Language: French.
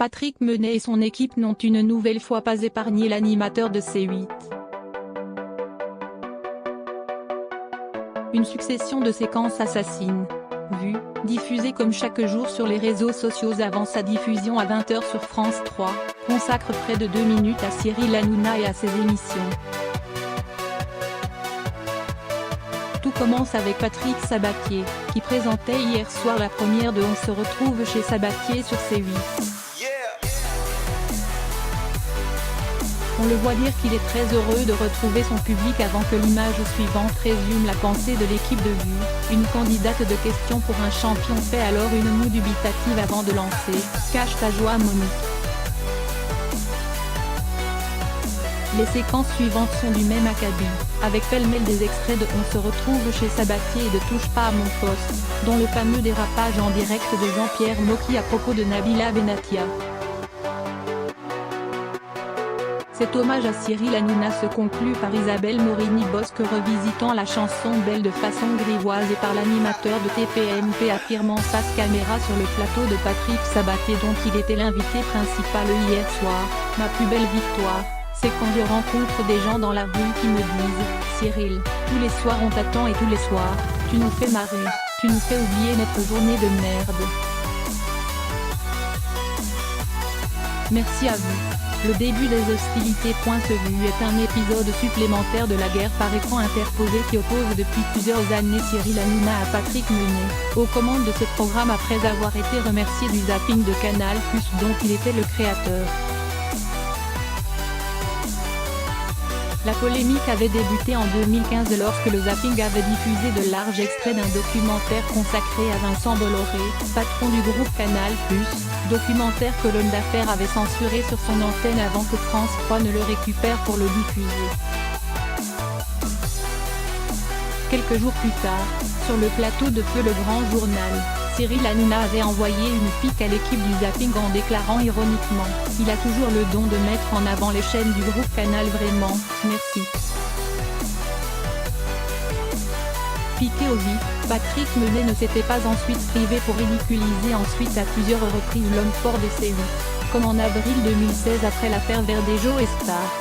Patrick Menet et son équipe n'ont une nouvelle fois pas épargné l'animateur de C8. Une succession de séquences assassines, vues, diffusées comme chaque jour sur les réseaux sociaux avant sa diffusion à 20 h sur France 3, consacre près de 2 minutes à Cyril Hanouna et à ses émissions. Tout commence avec Patrick Sabatier, qui présentait hier soir la première de On se retrouve chez Sabatier sur C8. On le voit dire qu'il est très heureux de retrouver son public avant que l'image suivante résume la pensée de l'équipe de Vue. Une candidate de questions pour un champion fait alors une moue dubitative avant de lancer « Cache ta joie Monique ». Les séquences suivantes sont du même acabit, avec pêle-mêle des extraits de On se retrouve chez Sabatier et de Touche pas à mon poste, dont le fameux dérapage en direct de Jean-Pierre Mocky à propos de Nabila Benatia. Cet hommage à Cyril Hanouna se conclut par Isabelle Morini-Bosque revisitant la chanson Belle de façon grivoise et par l'animateur de TPMP affirmant face caméra sur le plateau de Patrick Sabatier dont il était l'invité principal hier soir « Ma plus belle victoire, c'est quand je rencontre des gens dans la rue qui me disent « Cyril, tous les soirs on t'attend et tous les soirs, tu nous fais marrer, tu nous fais oublier notre journée de merde. » Merci à vous. Le début des hostilités. Ce Vue est un épisode supplémentaire de la guerre par écran interposée qui oppose depuis plusieurs années Cyril Hanouna à Patrick Menet, aux commandes de ce programme après avoir été remercié du zapping de Canal+, dont il était le créateur. La polémique avait débuté en 2015 lorsque le zapping avait diffusé de larges extraits d'un documentaire consacré à Vincent Bolloré, patron du groupe Canal+, documentaire que l'homme d'affaires avait censuré sur son antenne avant que France 3 ne le récupère pour le diffuser. Quelques jours plus tard, sur le plateau de Feu le Grand Journal, Cyril Hanouna avait envoyé une pique à l'équipe du zapping en déclarant ironiquement « Il a toujours le don de mettre en avant les chaînes du groupe Canal vraiment, merci ». Piqué au vif, Patrick Menet ne s'était pas ensuite privé pour ridiculiser ensuite à plusieurs reprises l'homme fort de C8, comme en avril 2016 après l'affaire Verdejo et Star.